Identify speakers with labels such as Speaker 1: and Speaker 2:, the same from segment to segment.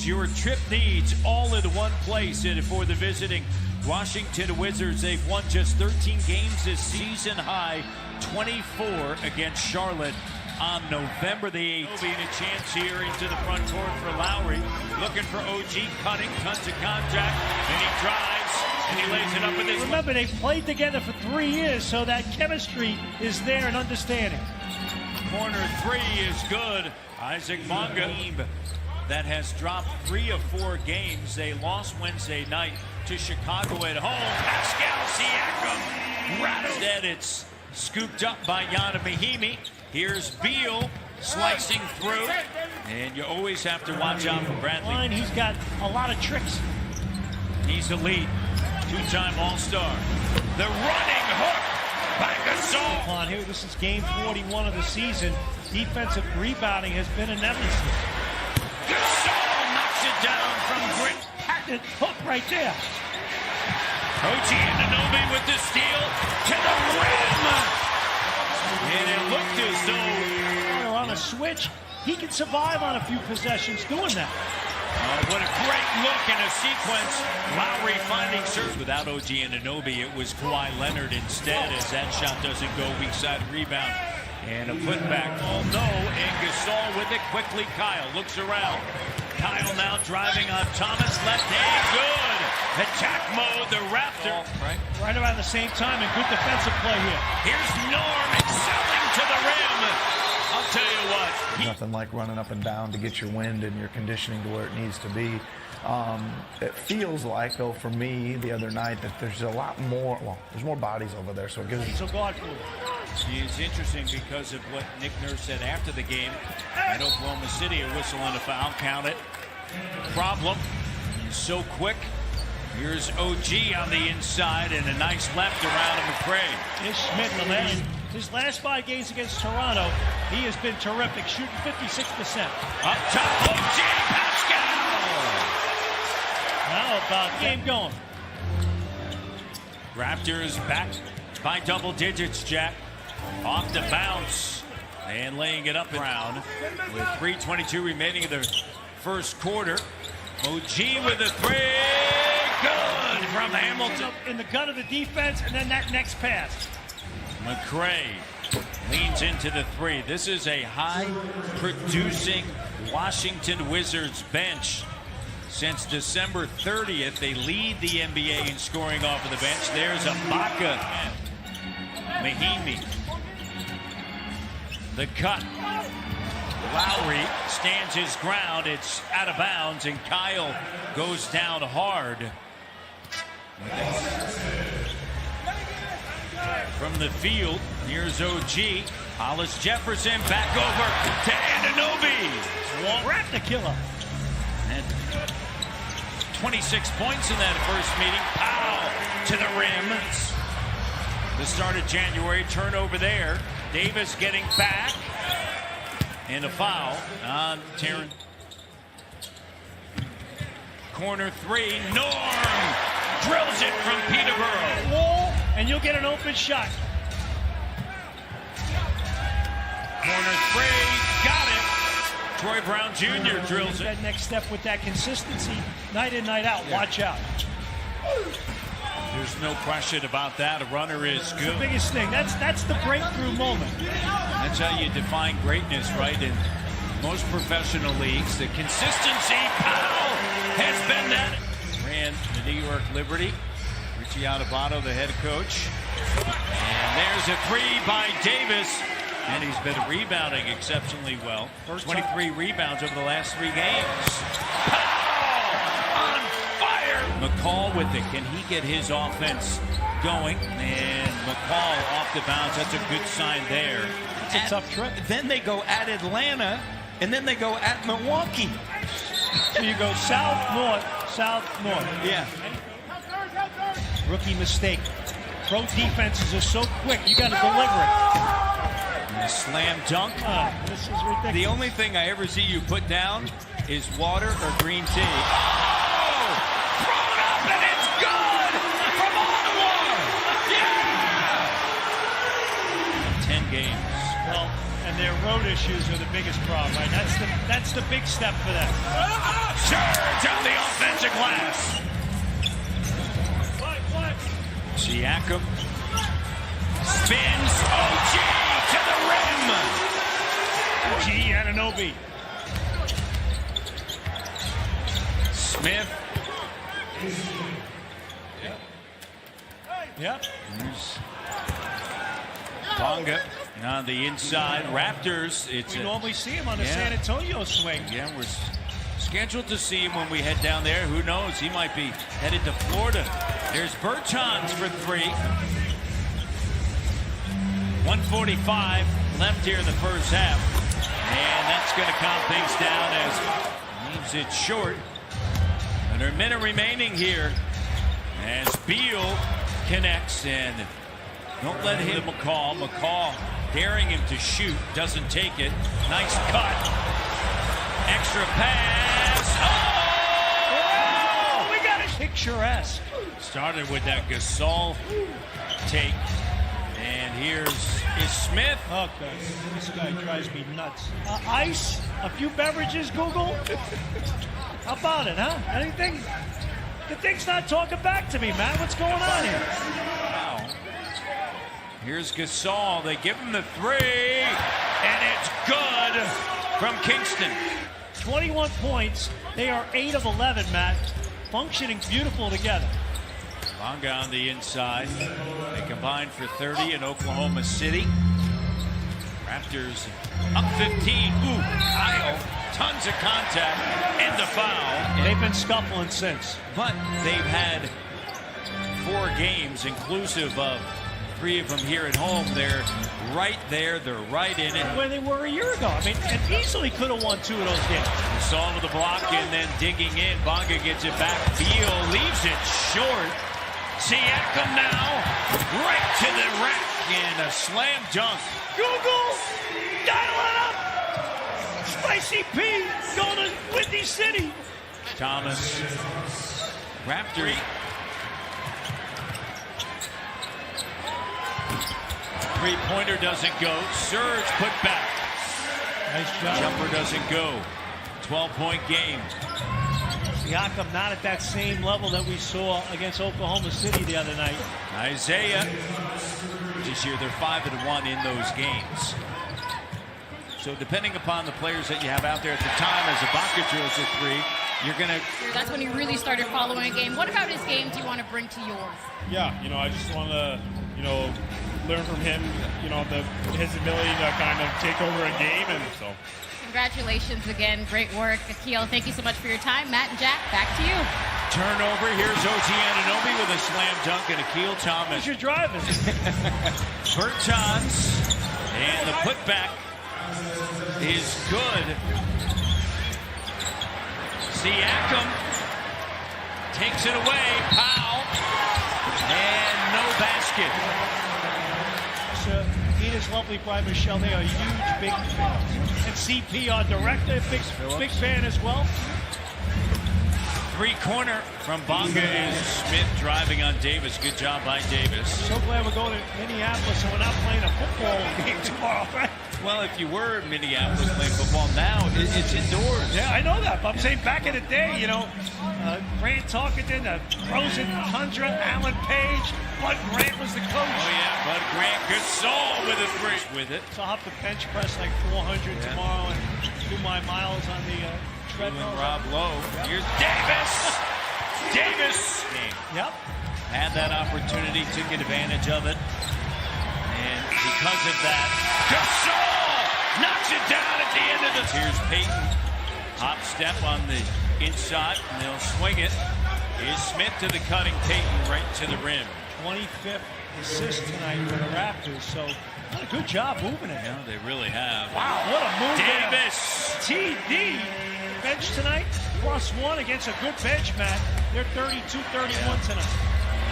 Speaker 1: It's your trip needs all in one place. And for the visiting Washington Wizards, they've won just 13 games this season high, 24 against Charlotte on November the 8th. Being a chance here into the front court for Lowry. Looking for OG, cutting, tons of contact, and he drives, and he lays it up with his...
Speaker 2: Remember, they've played together for 3 years, so that chemistry is there and understanding.
Speaker 1: Corner three is good. Isaac Monga, that has dropped 3 of 4 games. They lost Wednesday night to Chicago at home. Pascal Siakam. Instead, it's scooped up by Yana Mahimi. Here's Beal slicing through. And you always have to watch out for Bradley.
Speaker 2: He's got a lot of tricks.
Speaker 1: He's elite. 2-time All-Star. The running hook by Gasol.
Speaker 2: Here, this is game 41 of the season. Defensive rebounding has been a nemesis.
Speaker 1: Gasol knocks it down from Grit.
Speaker 2: Patent hook right there.
Speaker 1: OG Anunoby with the steal to the rim. And it looked as though
Speaker 2: on a switch, he can survive on a few possessions doing that.
Speaker 1: What a great look in a sequence. Lowry finding serves. Without OG Anunoby, it was Kawhi Leonard instead, as that shot doesn't go. Weak side rebound. And a putback. Oh no, and Gasol with it quickly. Kyle looks around. Kyle now driving on Thomas. Left hand, good. Attack mode, the Raptors.
Speaker 2: Right around the same time, and good defensive play here.
Speaker 1: Here's Norm excelling to the rim. I'll tell you what.
Speaker 3: Nothing like running up and down to get your wind and your conditioning to where it needs to be. It feels like, though, for me the other night that there's a lot more, well, there's more bodies over there, so it gives me...
Speaker 2: So God for
Speaker 1: It's interesting because of what Nick Nurse said after the game at Oklahoma City. A whistle and a foul, count it. Problem, so quick. Here's OG on the inside and a nice left around to McCray.
Speaker 2: This Schmidt, his last 5 games against Toronto, he has been terrific, shooting 56%.
Speaker 1: Up top, OG Pascal!
Speaker 2: How about game going?
Speaker 1: Raptors back by double digits, Jack. Off the bounce and laying it up around with 3:22 remaining in the first quarter. OG with a three. Good from Hamilton.
Speaker 2: In the gut of the defense, and then that next pass.
Speaker 1: McCray leans into the three. This is a high-producing Washington Wizards bench. Since December 30th, they lead the NBA in scoring off of the bench. There's Ibaka. Mahimi. The cut. Lowry stands his ground. It's out of bounds, and Kyle goes down hard. From the field, here's OG. Hollis Jefferson back over to Anunoby.
Speaker 2: Raptor killer.
Speaker 1: And 26 points in that first meeting. Powell to the rim. The start of January, turnover there. Davis getting back. And a foul on Taryn. Corner three, Norm drills it from Peterborough.
Speaker 2: Wall, and you'll get an open shot.
Speaker 1: Corner three, got it. Troy Brown Jr. drills it.
Speaker 2: That next step with that consistency, night in, night out. Yeah. Watch out.
Speaker 1: There's no question about that. A runner is good.
Speaker 2: The biggest thing. That's the breakthrough moment.
Speaker 1: That's how you define greatness, right? In most professional leagues, the consistency. Powell has been that. Ran the New York Liberty. Richie Adubato, the head coach. And there's a three by Davis. And he's been rebounding exceptionally well. 23 rebounds over the last 3 games. Powell on fire. McCall with it. Can he get his offense going? And McCall off the bounce. That's a good sign there.
Speaker 2: It's a tough trip.
Speaker 4: Then they go at Atlanta, and then they go at Milwaukee.
Speaker 2: So you go south, north.
Speaker 4: Yeah.
Speaker 2: Rookie mistake. Pro defenses are so quick, you got to deliver it.
Speaker 1: A slam dunk.
Speaker 2: This is ridiculous.
Speaker 1: The only thing I ever see you put down is water or green tea. Oh! Thrown up and it's good from Ottawa! Yeah! 10 games.
Speaker 2: Well, and their road issues are the biggest problem, right? That's the big step for them.
Speaker 1: Sure! glass. Siakam spins. OG to the rim.
Speaker 2: OG Anunoby.
Speaker 1: Smith.
Speaker 2: Yep.
Speaker 1: Here's Bonga on the inside. Raptors. It's
Speaker 2: We normally see him on the San Antonio swing.
Speaker 1: Yeah, we're scheduled to see him when we head down there. Who knows? He might be headed to Florida. There's Bertans for three. 1:45 left here in the first half. And that's going to calm things down as leaves it short. And a minute remaining here as Beal connects and don't let him McCall. McCall daring him to shoot. Doesn't take it. Nice cut. Extra pass.
Speaker 2: Oh, we got it. Picturesque.
Speaker 1: Started with that Gasol take. And here's Smith.
Speaker 2: Okay, this guy drives me nuts. Ice, a few beverages, Google. How about it, huh? Anything? The thing's not talking back to me, Matt. What's going on here?
Speaker 1: Wow. Here's Gasol. They give him the three. And it's good from Kingston.
Speaker 2: 21 points. They are 8 of 11, Matt. Functioning beautiful together.
Speaker 1: Bonga on the inside. They combined for 30 in Oklahoma City. Raptors up 15. Ooh, Kyle. Tons of contact and the foul.
Speaker 2: They've been scuffling since.
Speaker 1: But they've had 4 games inclusive of 3 of them here at home. They're right there. They're right in it.
Speaker 2: Where they were a year ago. I mean, and easily could have won 2 of those games.
Speaker 1: Gasol with the block and then digging in. Bonga gets it back. Beal leaves it short. Siakam now right to the rack and a slam dunk.
Speaker 2: Google, dial it up. Spicy P going to Windy City.
Speaker 1: Thomas. Raptor. Three-pointer doesn't go. Surge put back.
Speaker 2: Nice job.
Speaker 1: Jumper doesn't go. 12-point game.
Speaker 2: Siakam not at that same level that we saw against Oklahoma City the other night.
Speaker 1: Isaiah. This year they're 5-1 in those games. So depending upon the players that you have out there at the time, as Ibaka drills a three, you're going to...
Speaker 5: That's when you really started following a game. What about his game do you want to bring to yours?
Speaker 6: Yeah, I just want to, learn from him, his ability to kind of take over a game, and so...
Speaker 5: Congratulations again. Great work. Akil, thank you so much for your time. Matt and Jack, back to you.
Speaker 1: Turnover. Here's OG Anunoby with a slam dunk and Akil Thomas.
Speaker 2: You're driving.
Speaker 1: Bertans. And the putback is good. Siakam takes it away. Powell. And no basket.
Speaker 2: So, Edith's lovely bride Michelle, they are huge, big fans. And CP, our director, big fan as well.
Speaker 1: Three-corner from Bonga is Smith driving on Davis. Good job by Davis.
Speaker 2: So glad we're going to Minneapolis and we're not playing a football game tomorrow, right?
Speaker 1: Well, if you were in Minneapolis playing football now, it's indoors.
Speaker 2: Yeah, I know that. But I'm saying back in the day, Grant Talkington, the frozen tundra, Alan Page, Bud Grant was the coach.
Speaker 1: Oh, yeah, Bud Grant. Gasol with a three with it.
Speaker 2: So I'll have to bench press like 400 tomorrow and do my miles on the treadmill.
Speaker 1: Rob Lowe. Here's Davis. Davis.
Speaker 2: Yep.
Speaker 1: Had that opportunity, took advantage of it. And because of that, Gasol knocks it down at the end of the... Here's Payton. Hop step on the inside, and they'll swing it. Here's Smith to the cutting Payton right to the rim.
Speaker 2: 25th assist tonight for the Raptors, so done a good job moving it.
Speaker 1: Yeah, they really have.
Speaker 2: Wow, what a move
Speaker 1: Davis.
Speaker 2: there. TD bench tonight, +1 against a good bench, Matt. They're 32-31 tonight.
Speaker 1: I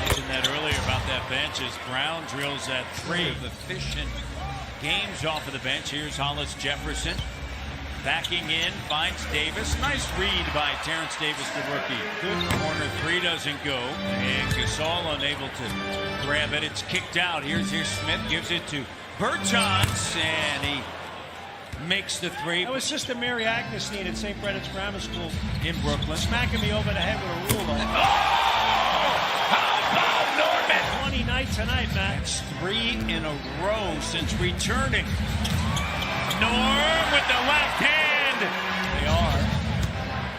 Speaker 1: mentioned that earlier about that bench as Brown drills that three of efficient games off of the bench. Here's Hollis Jefferson. Backing in, finds Davis. Nice read by Terrence Davis, the rookie. Good corner three doesn't go. And Gasol unable to grab it. It's kicked out. Here's Smith, gives it to Bertans. And he makes the three
Speaker 2: That was Sister Mary Agnesine at St. Brendan's Grammar School,
Speaker 1: in Brooklyn.
Speaker 2: smacking me over the head with a ruler.
Speaker 1: How about Norman?
Speaker 2: 20 night tonight, Matt.
Speaker 1: That's 3 in a row since returning. Norm with the left hand.
Speaker 2: They are.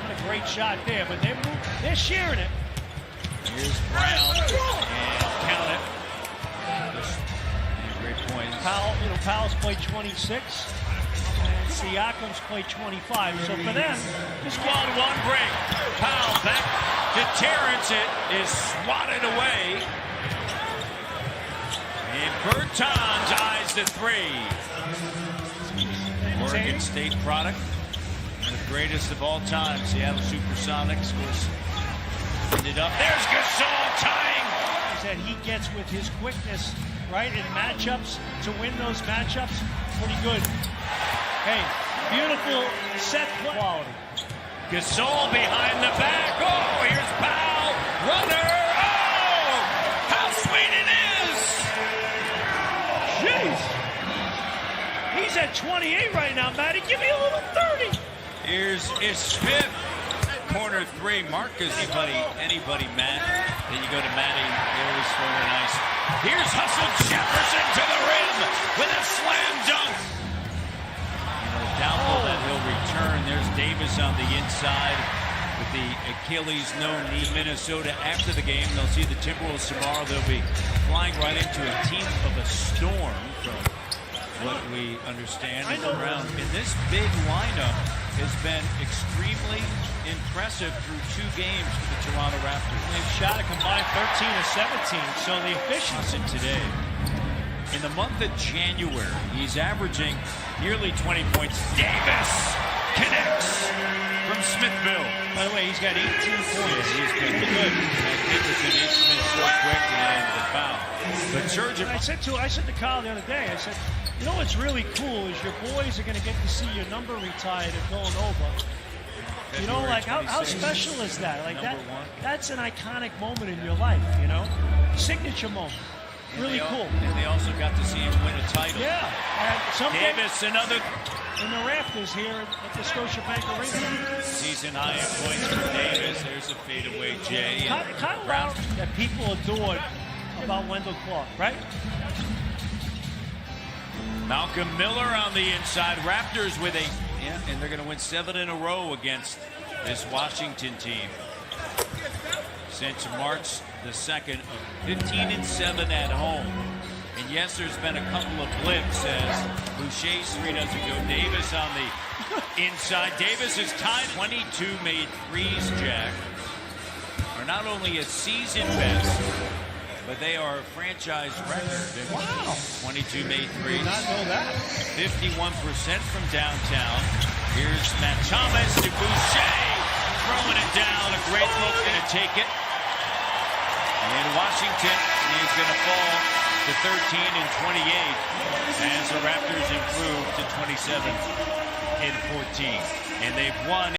Speaker 2: What a great shot there, but they're shearing it.
Speaker 1: Here's Brown, and count it. Great point.
Speaker 2: Powell's played 26, and Siakam's played 25. So for them,
Speaker 1: Just one break. Powell back to Terrence. It is swatted away. And Bertans eyes the three. Oregon State product. The greatest of all time. Seattle Supersonics was ended up. There's Gasol tying.
Speaker 2: that he gets with his quickness, right, in matchups, to win those matchups, pretty good. Hey, beautiful set play. Quality.
Speaker 1: Gasol behind the back. Oh, here's Powell. Runner. Oh, how sweet it is.
Speaker 2: Jeez. He's at 28 right now, Matty. Give me a little 30.
Speaker 1: Here's Smith. Corner three. Marcus. Anybody, Matt. Then you go to Matty. They always throw it nice. Here's Hustle Jefferson to the rim with a slam dunk. Doubtful that he'll return. There's Davis on the inside with the Achilles no knee. Minnesota after the game. They'll see the Timberwolves tomorrow. They'll be flying right into a team of a storm from what we understand is around. And this big lineup has been extremely impressive through 2 games for the Toronto Raptors.
Speaker 2: They've shot a combined 13 of 17, so the efficiency
Speaker 1: today. In the month of January, he's averaging nearly 20 points. Davis connects from Smithville.
Speaker 2: By the way, he's got 18 points.
Speaker 1: Yeah, he's been pretty good. Nicholson, Smith so quick, and the foul. But Serge,
Speaker 2: I said to Kyle the other day, I said, you know what's really cool is your boys are going to get to see your number retired at Villanova. You know, like how special is that? Like that's an iconic moment in your life, you know? Signature moment. Really cool.
Speaker 1: And they also got to see him win a title.
Speaker 2: Yeah. And
Speaker 1: Davis, another
Speaker 2: in the rafters here at the Scotiabank Arena.
Speaker 1: Season high in points for Davis. There's a fadeaway Jay.
Speaker 2: Kind of loud that people adored about Wendell Clark, right?
Speaker 1: Malcolm Miller on the inside. Raptors with and they're going to win 7 in a row against this Washington team. Since March the 2nd, 15-7 at home. And yes, there's been a couple of blips as Boucher's 3 doesn't go. Davis on the inside. Davis is tied. 22 made threes, Jack. Are not only a season best, but they are a franchise record.
Speaker 2: Wow.
Speaker 1: 22 made threes.
Speaker 2: Did not know that.
Speaker 1: 51% from downtown. Here's Matt Thomas to Boucher. Throwing it down. A great look. Going to take it. And Washington is going to fall to 13 and 28 as the Raptors improve to 27 and 14. And they've won